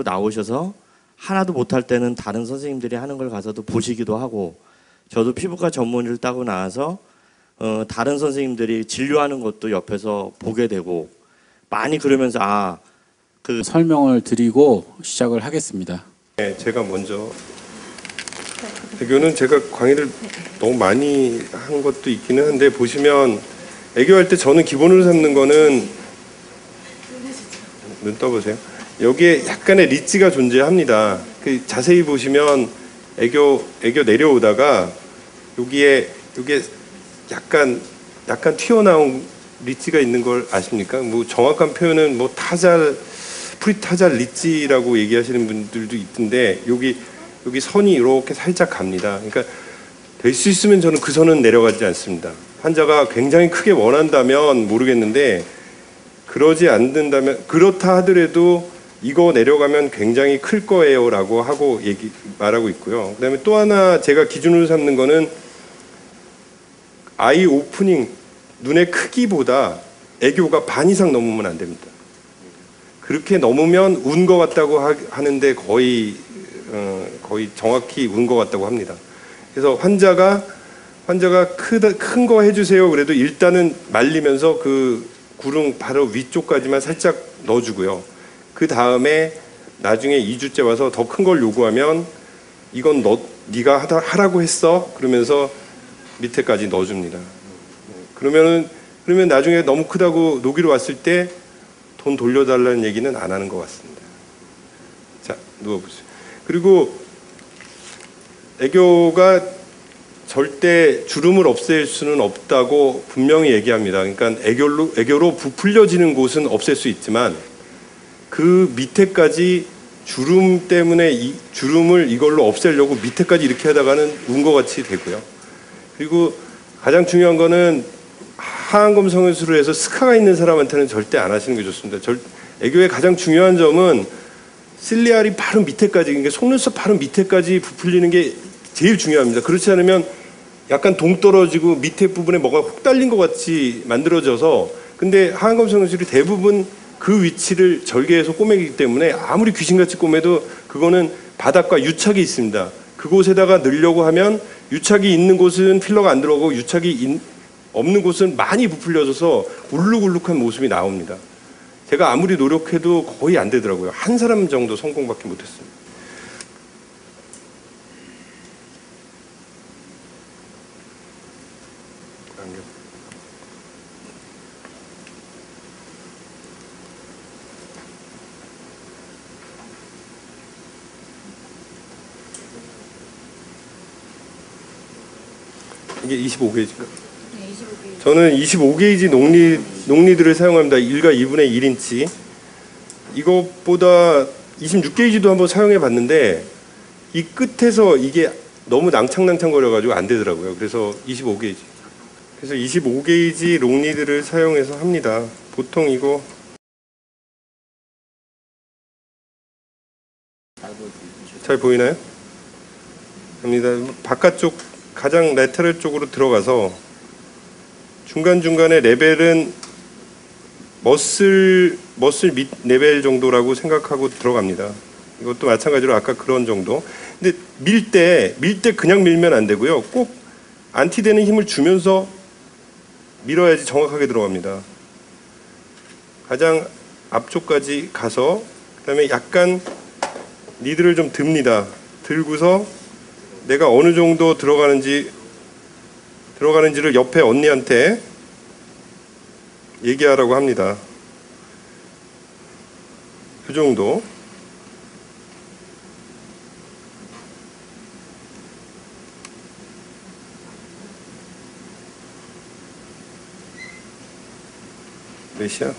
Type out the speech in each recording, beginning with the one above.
나오셔서 하나도 못할 때는 다른 선생님들이 하는 걸 가서도 보시기도 하고, 저도 피부과 전문의를 따고 나와서 다른 선생님들이 진료하는 것도 옆에서 보게 되고, 많이 그러면서 그 설명을 드리고 시작을 하겠습니다. 네, 제가 먼저 애교는 제가 강의를 너무 많이 한 것도 있기는 한데, 보시면 애교할 때 저는 기본으로 삼는 거는, 눈 떠보세요. 여기에 약간의 리치가 존재합니다. 자세히 보시면 애교 내려오다가 여기에 약간 튀어나온 리치가 있는 걸 아십니까? 뭐 정확한 표현은 뭐 프리타잘 리치라고 얘기하시는 분들도 있던데, 여기 선이 이렇게 살짝 갑니다. 그러니까 될 수 있으면 저는 그 선은 내려가지 않습니다. 환자가 굉장히 크게 원한다면 모르겠는데, 그러지 않는다면, 그렇다 하더라도 이거 내려가면 굉장히 클 거예요 라고 하고 말하고 있고요. 그 다음에 또 하나 제가 기준으로 삼는 거는, 아이 오프닝, 눈의 크기보다 애교가 반 이상 넘으면 안 됩니다. 그렇게 넘으면 운 것 같다고 하는데 거의 정확히 운 것 같다고 합니다. 그래서 환자가 큰 거 해주세요 그래도 일단은 말리면서 그 구릉 바로 위쪽까지만 살짝 넣어주고요. 그 다음에 나중에 2주째 와서 더 큰 걸 요구하면, 이건 네가 하라고 했어 그러면서 밑에까지 넣어줍니다. 그러면 나중에 너무 크다고 녹이러 왔을 때 돈 돌려달라는 얘기는 안 하는 것 같습니다. 자, 누워보세요. 그리고 애교가 절대 주름을 없앨 수는 없다고 분명히 얘기합니다. 그러니까 애교로 부풀려지는 곳은 없앨 수 있지만, 그 밑에까지 주름 때문에 주름을 이걸로 없애려고 밑에까지 이렇게 하다가는 운 것 같이 되고요. 그리고 가장 중요한 거는, 하안검 성형수술을 해서 스카가 있는 사람한테는 절대 안 하시는 게 좋습니다. 애교의 가장 중요한 점은 실리알이 바로 밑에까지, 그러니까 속눈썹 바로 밑에까지 부풀리는 게 제일 중요합니다. 그렇지 않으면 약간 동떨어지고 밑에 부분에 뭐가 훅 달린 것 같이 만들어져서, 근데 하안검 성형수술이 대부분 그 위치를 절개해서 꼬매기 때문에 아무리 귀신같이 꼬매도 그거는 바닥과 유착이 있습니다. 그곳에다가 넣으려고 하면 유착이 있는 곳은 필러가 안 들어가고 유착이 없는 곳은 많이 부풀려져서 울룩울룩한 모습이 나옵니다. 제가 아무리 노력해도 거의 안 되더라고요. 한 사람 정도 성공밖에 못했습니다. 이게 25게이지인가? 네, 25게이지. 저는 25게이지 녹리들을 사용합니다. 1과 2분의 1인치. 이것보다 26게이지도 한번 사용해 봤는데, 이 끝에서 이게 너무 낭창낭창 거려가지고 안 되더라고요. 그래서 25게이지. 그래서 25게이지 롱리드를 사용해서 합니다. 보통 이거 잘 보이나요? 합니다. 바깥쪽 가장 레터럴 쪽으로 들어가서 중간중간에 레벨은 머슬 밑 레벨 정도라고 생각하고 들어갑니다. 이것도 마찬가지로 아까 그런 정도. 근데 밀 때 그냥 밀면 안 되고요. 꼭 안티되는 힘을 주면서 밀어야지 정확하게 들어갑니다. 가장 앞쪽까지 가서, 그다음에 약간 니드를 좀 듭니다. 들고서 내가 어느 정도 들어가는지를 옆에 언니한테 얘기하라고 합니다. 그 정도. 몇이야?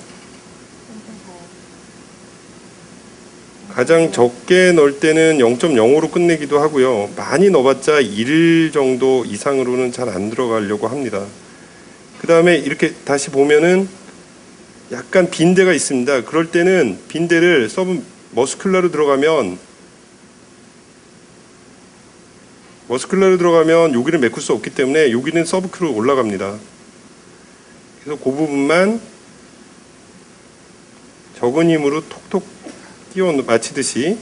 가장 적게 넣을 때는 0.05로 끝내기도 하고요. 많이 넣어봤자 1 정도 이상으로는 잘 안 들어가려고 합니다. 그 다음에 이렇게 다시 보면은 약간 빈대가 있습니다. 그럴 때는 빈대를 서브 머스큘러로 들어가면 여기를 메꿀 수 없기 때문에 여기는 서브큐로 올라갑니다. 그래서 그 부분만 적은 힘으로 톡톡 끼워 맞히듯이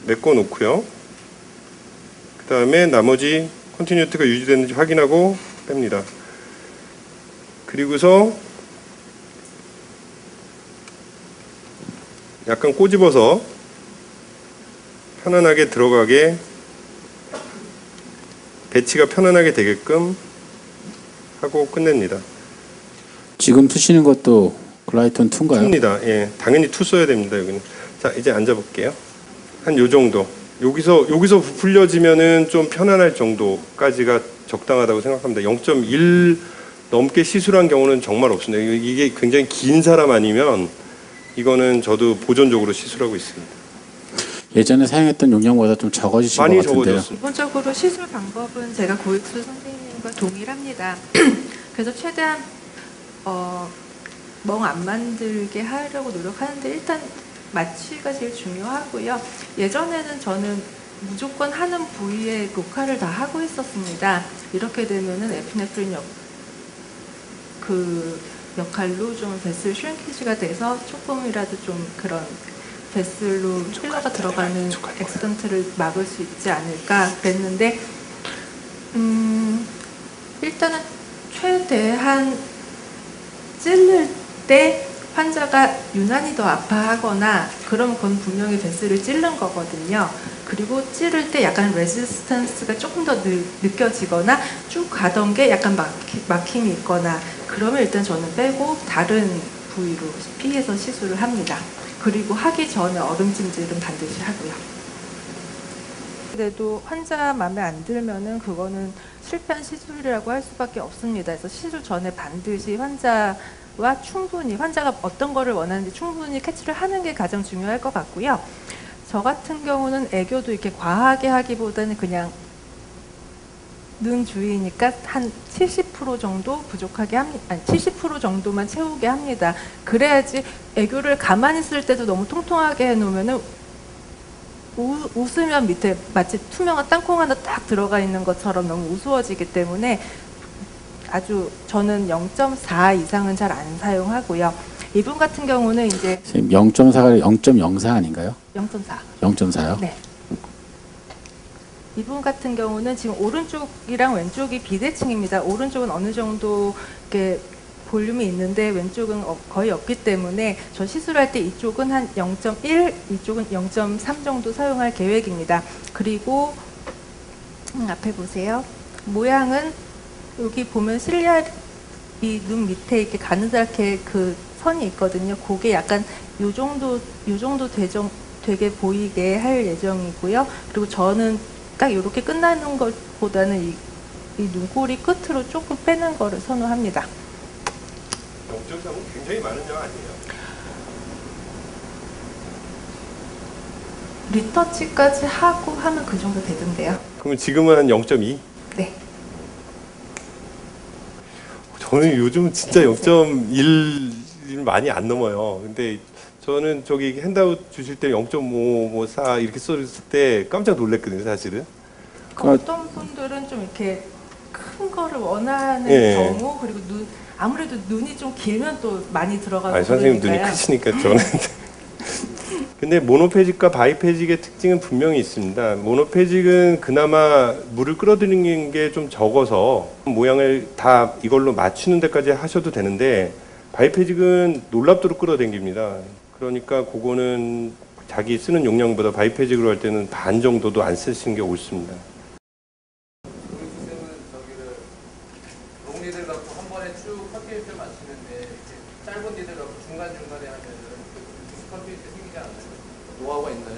메꿔 놓고요. 그 다음에 나머지 컨티뉴티가 유지되는지 확인하고 뺍니다. 그리고서 약간 꼬집어서 편안하게 들어가게, 배치가 편안하게 되게끔 하고 끝냅니다. 지금 쓰시는 것도 글라이턴 2인가요? 틉니다. 예, 당연히 투 써야 됩니다. 여기는. 자, 이제 앉아볼게요. 한 요 정도. 여기서 부풀려지면은 좀 편안할 정도까지가 적당하다고 생각합니다. 0.1 넘게 시술한 경우는 정말 없습니다. 이게 굉장히 긴 사람 아니면 이거는 저도 보존적으로 시술하고 있습니다. 예전에 사용했던 용량보다 좀 적어지신 것 많이 같은데요. 적어졌습니다. 기본적으로 시술 방법은 제가 고익수 선생님과 동일합니다. 그래서 최대한 멍 안 만들게 하려고 노력하는데 일단 마취가 제일 중요하고요. 예전에는 저는 무조건 하는 부위에 녹화를 다 하고 있었습니다. 이렇게 되면은 에피네프린 그 역할로 좀 베슬 슈링키지가 돼서 조금이라도 좀 그런 베슬로 필러가 들어가는 액시던트를 막을 수 있지 않을까 그랬는데 일단은 최대한 찔를 때 환자가 유난히 더 아파하거나 그럼 그건 분명히 베슬을 찔른 거거든요. 그리고 찌를 때 약간 레지스턴스가 조금 더 느껴지거나 쭉 가던 게 약간 막힘이 있거나 그러면 일단 저는 빼고 다른 부위로 피해서 시술을 합니다. 그리고 하기 전에 얼음찜질은 반드시 하고요. 그래도 환자 마음에 안 들면은 그거는 실패한 시술이라고 할 수밖에 없습니다. 그래서 시술 전에 반드시 환자와 충분히 환자가 어떤 거를 원하는지 충분히 캐치를 하는 게 가장 중요할 것 같고요. 저 같은 경우는 애교도 이렇게 과하게 하기보다는 그냥 눈 주위니까 한 70% 정도 부족하게 합니다. 아니 70% 정도만 채우게 합니다. 그래야지 애교를 가만히 있을 때도 너무 통통하게 해놓으면은 웃으면 밑에 마치 투명한 땅콩 하나 딱 들어가 있는 것처럼 너무 우스워지기 때문에 아주 저는 0.4 이상은 잘 안 사용하고요. 이분 같은 경우는 이제 지금 0.4가 0.04 아닌가요? 0.4. 0.4요? 네. 이분 같은 경우는 지금 오른쪽이랑 왼쪽이 비대칭입니다. 오른쪽은 어느 정도 이렇게 볼륨이 있는데 왼쪽은 거의 없기 때문에 저 시술할 때 이쪽은 한 0.1, 이쪽은 0.3 정도 사용할 계획입니다. 그리고 앞에 보세요. 모양은 여기 보면 실리아 이 눈 밑에 이렇게 가느다랗게 그 선이 있거든요. 그게 약간 요 정도 되게 보이게 할 예정이고요. 그리고 저는 딱 이렇게 끝나는 것보다는 이 눈꼬리 끝으로 조금 빼는 거를 선호합니다. 0.3은 굉장히 많은 양 아니에요? 리터치까지 하고 하면 그 정도 되던데요. 그러면 지금은 한 0.2? 네. 저는 요즘 진짜 0.1 많이 안 넘어요. 근데 저는 저기 핸드아웃 주실 때 0.5, 뭐 4 이렇게 써있을 때 깜짝 놀랐거든요, 사실은. 어떤 분들은 좀 이렇게 큰 거를 원하는 예. 경우 그리고 아무래도 눈이 좀 길면 또 많이 들어가고 아니, 선생님 눈이 그러니까요. 크시니까 저는. 근데 모노페직과 바이페직의 특징은 분명히 있습니다. 모노페직은 그나마 물을 끌어들이는 게 좀 적어서 모양을 다 이걸로 맞추는 데까지 하셔도 되는데 바이페직은 놀랍도록 끌어당깁니다. 그러니까 그거는 자기 쓰는 용량보다 바이페직으로 할 때는 반 정도도 안 쓰시는 게 옳습니다. 우리 선생님은 저기를 롱리들 갖고 한 번에 쭉 컨티뉴티 맞추는데 이렇게 짧은 니들 갖고 중간중간에 하면은 컨티뉴티 생기지 않나요? 노하우가 있나요?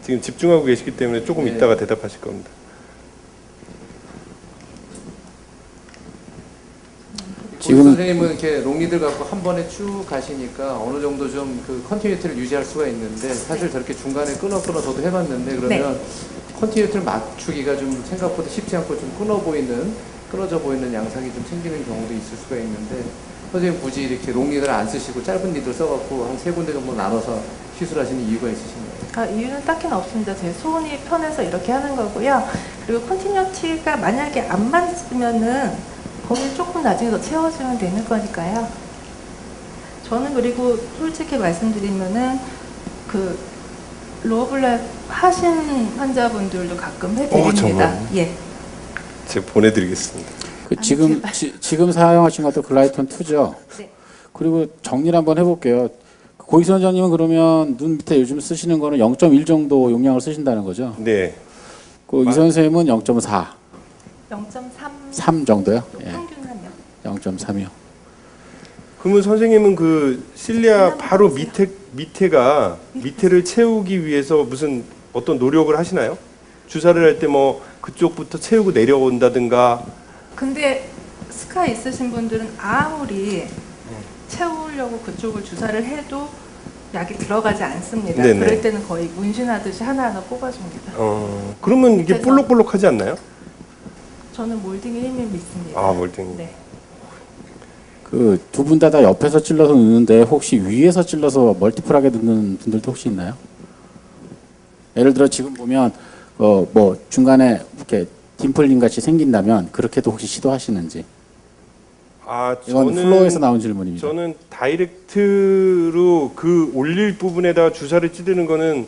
지금 집중하고 계시기 때문에 조금 네. 이따가 대답하실 겁니다. 지금은- 선생님은 이렇게 롱리들 갖고 한 번에 쭉 가시니까 어느 정도 좀 그 컨티뉴티를 유지할 수가 있는데 사실 저렇게 중간에 끊어 저도 해봤는데 그러면 컨티뉴티를 맞추기가 좀 생각보다 쉽지 않고 좀 끊어져 보이는 양상이 좀 생기는 경우도 있을 수가 있는데 선생님 굳이 이렇게 롱리들 안 쓰시고 짧은 니들 써갖고 한 3군데 정도 나눠서 시술하시는 이유가 있으신가요? 이유는 딱히는 없습니다. 제 손이 편해서 이렇게 하는 거고요. 그리고 컨티뉴티가 만약에 안 맞으면은 거기 조금 나중에 더 채워주면 되는 거니까요. 저는 그리고 솔직히 말씀드리면은 그 로어블랙 하신 환자분들도 가끔 해드립니다. 정말요? 예. 제가 보내드리겠습니다. 그 아니, 지금 지금 사용하신 것도 글라이톤 2죠. 네. 그리고 정리를 한번 해볼게요. 고익선 원장님은 그러면 눈 밑에 요즘 쓰시는 거는 0.1 정도 용량을 쓰신다는 거죠? 네. 그 이 선생님은 0.4, 0.3 3 정도요? 예, 평균 한요. 0.3이요. 그러면 선생님은 그 실리아 바로 밑에를 채우기 위해서 무슨 어떤 노력을 하시나요? 주사를 할 때 뭐 그쪽부터 채우고 내려온다든가. 근데 스카 있으신 분들은 아무리 채우려고 그쪽을 주사를 해도 약이 들어가지 않습니다. 네네. 그럴 때는 거의 문신하듯이 하나하나 뽑아줍니다. 그러면 이게 그래서- 볼록볼록하지 않나요? 저는 몰딩의 힘을 믿습니다. 아, 몰딩. 네. 그 두 분 다 옆에서 찔러서 넣는데 혹시 위에서 찔러서 멀티플하게 넣는 분들도 혹시 있나요? 예를 들어 지금 보면 뭐 중간에 이렇게 딤플링 같이 생긴다면 그렇게도 혹시 시도하시는지. 아, 이건 플로어에서 나온 질문입니다. 저는 다이렉트로 그 올릴 부분에다가 주사를 찌르는 거는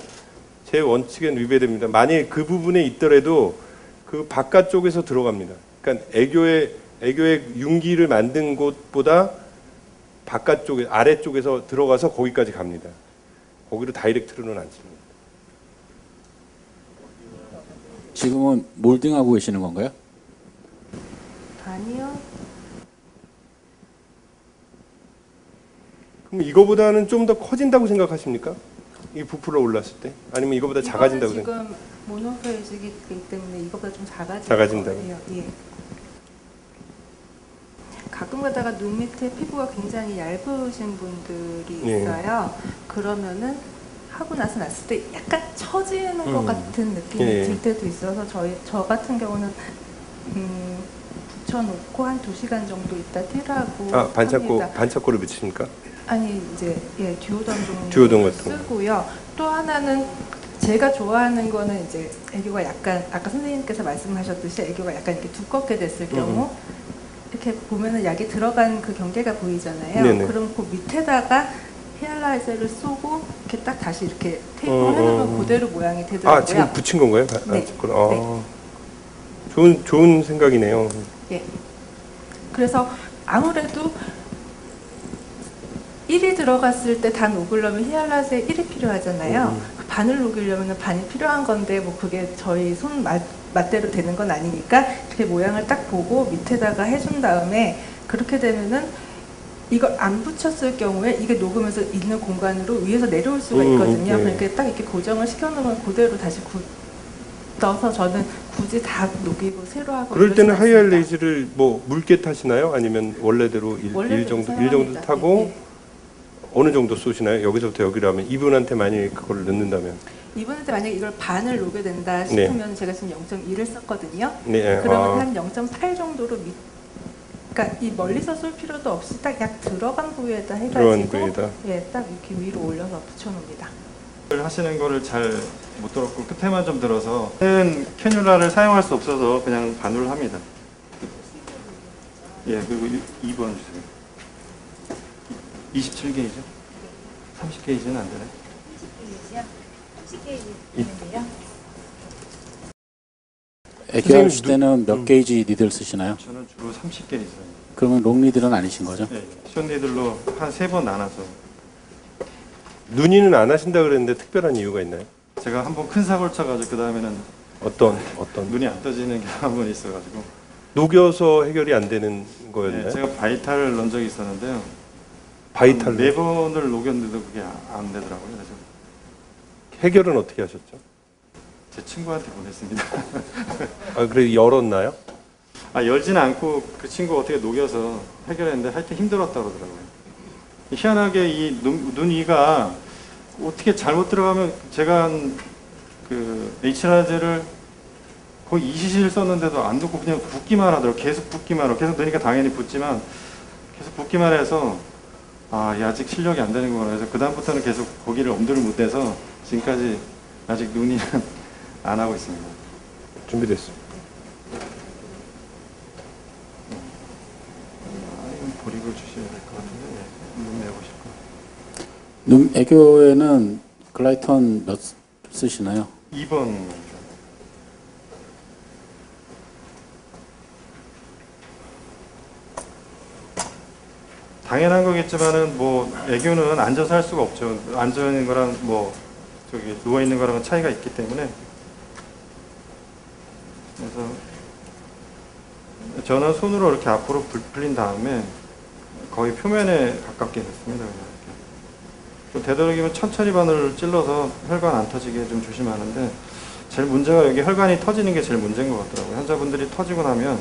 제 원칙엔 위배됩니다. 만약에 그 부분에 있더라도 그 바깥쪽에서 들어갑니다. 그러니까 애교의 융기를 만든 곳보다 바깥쪽에 아래쪽에서 들어가서 거기까지 갑니다. 거기로 다이렉트로는 안 칩니다. 지금은 몰딩하고 계시는 건가요? 아니요. 그럼 이거보다는 좀 더 커진다고 생각하십니까? 이 부풀어 올랐을 때? 아니면 이거보다 작아진다고 이거는 생각? 지금 모노페이지이기 때문에 이거보다 좀 작아질 작아진다고? 거예요. 예. 가끔 가다가 눈 밑에 피부가 굉장히 얇으신 분들이 예. 있어요. 그러면은 하고 나서 났을 때 약간 처지는 것 같은 느낌이 예. 들 때도 있어서 저 같은 경우는 붙여놓고 한 2시간 정도 있다 떼라고 아, 합니다. 반창고를 붙이십니까? 아니 이제 예 듀오던 듀오던 정도 같은 거. 쓰고요. 또 하나는 제가 좋아하는 거는 이제 애교가 약간 아까 선생님께서 말씀하셨듯이 애교가 약간 이렇게 두껍게 됐을 경우 이렇게 보면은 약이 들어간 그 경계가 보이잖아요. 네네. 그럼 그 밑에다가 히알라이저를 쏘고 이렇게 딱 다시 이렇게 테이프를 해놓으면 그대로 모양이 되더라고요. 아, 지금 붙인 건가요? 네. 좋은 생각이네요. 예. 그래서 아무래도 1이 들어갔을 때 다 녹으려면 히알라세 1이 필요하잖아요. 그 반을 녹이려면 반이 필요한 건데 뭐 그게 저희 손 맛대로 되는 건 아니니까 이렇게 모양을 딱 보고 밑에다가 해준 다음에 그렇게 되면은 이걸 안 붙였을 경우에 이게 녹으면서 있는 공간으로 위에서 내려올 수가 있거든요. 네. 그러니까 딱 이렇게 고정을 시켜놓으면 그대로 다시 굳어서 저는 굳이 다 녹이고 새로 하고 그럴 때는 이러진 않습니다. 하이알레이즈를 뭐 묽게 타시나요? 아니면 원래대로 일 원래대로 정도 사용합니다. 타고 예, 예. 어느 정도 쏘시나요? 여기서부터 여기로 하면 이분한테 만약에 그걸 넣는다면 이분한테 만약에 이걸 반을 녹여야 된다 싶으면 제가 지금 0.1을 썼거든요. 네. 그러면 한 0.8 정도로 그러니까 이 멀리서 쏠 필요도 없이 딱 약 들어간 부위에다 들어간 해가지고 부위에다. 예, 딱 이렇게 위로 올려서 붙여놓습니다. 하시는 거를 잘 못 들었고 끝에만 좀 들어서 캐뉼라를 사용할 수 없어서 그냥 반으로 합니다. 예, 그리고 2번 주세요. 27게이죠? 30게이지는 안 되나요? 30게이지요? 애교 하실 때는 몇 게이지 니들 쓰시나요? 저는 주로 30게이지. 그러면 롱 니들은 아니신 거죠? 예, 숏니들로 한 3번 나눠서. 눈이는 안 하신다 그랬는데 특별한 이유가 있나요? 제가 한번 큰 사고를 쳐가지고 그 다음에는 어떤 눈이 안 떠지는 게 한 번 있어가지고. 녹여서 해결이 안 되는 거였나요? 예, 제가 바이탈을 넣은 적이 있었는데요. 바이탈로 4번을 녹였는데도 그게 안 되더라고요. 그래서 해결은 어떻게 하셨죠? 제 친구한테 보냈습니다. 아, 그래 열었나요? 아, 열지는 않고 그 친구가 어떻게 녹여서 해결했는데 하여튼 힘들었다고 그러더라고요. 희한하게 이 눈 위가 어떻게 잘못 들어가면 제가 그 H라제를 거의 20일 썼는데도 안 녹고 그냥 붓기만 하더라고요. 계속 붓기만 하고 계속 넣으니까 당연히 붓지만 계속 붓기만 해서 아, 이 아직 실력이 안 되는 거구나. 그래서 그다음부터는 계속 거기를 엄두를 못 대서 지금까지 아직 눈이 안 하고 있습니다. 준비됐습니다. 보립을 주셔야 될 것 같은데 눈 내보실 거. 눈 애교에는 글라이턴 몇 쓰시나요? 2번. 당연한 거겠지만은 뭐 애교는 앉아서 할 수가 없죠. 앉아 있는 거랑 뭐 저기 누워 있는 거랑은 차이가 있기 때문에. 그래서 저는 손으로 이렇게 앞으로 불린 다음에 거의 표면에 가깝게 했습니다. 또 되도록이면 천천히 바늘을 찔러서 혈관 안 터지게 좀 조심하는데 제일 문제가 여기 혈관이 터지는 게 제일 문제인 것 같더라고요. 환자분들이 터지고 나면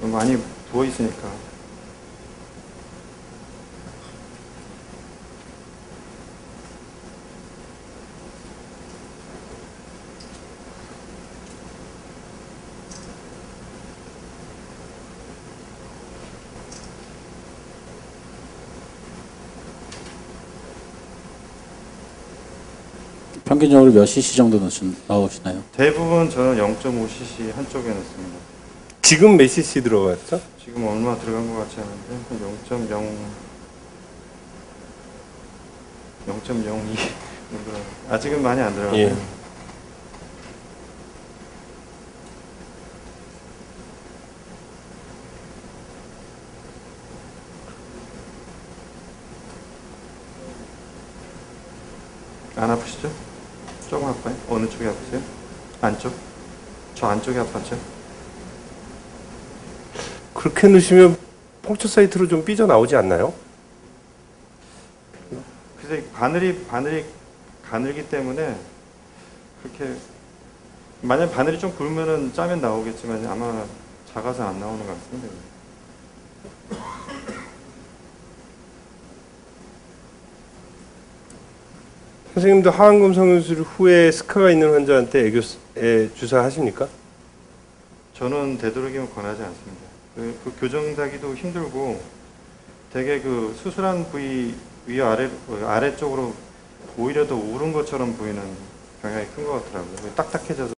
많이 부어 있으니까. 평균적으로 몇 cc 정도 넣으시나요? 대부분 저는 0.5cc 한쪽에 넣습니다. 지금 몇 cc 들어갔죠? 지금 얼마 들어간 것 같지 않은데 0.02 정도. 아직은 많이 안 들어가요. 예. 안 아프시죠? 조금 아파요? 어느 쪽이 아프세요? 안쪽? 저 안쪽이 아팠죠? 그렇게 넣으시면 펑처 사이트로 좀 삐져나오지 않나요? 그래서 바늘이 가늘기 때문에 그렇게 만약 바늘이 좀 굵으면은 짜면 나오겠지만 아마 작아서 안 나오는 것 같습니다. 선생님도 하안검 성형술 후에 스카가 있는 환자한테 애교에 주사하십니까? 저는 되도록이면 권하지 않습니다. 그 교정하기도 힘들고 되게 그 수술한 부위 위 아래쪽으로 오히려 더 우른 것처럼 보이는 경향이 큰 것 같더라고요. 딱딱해져서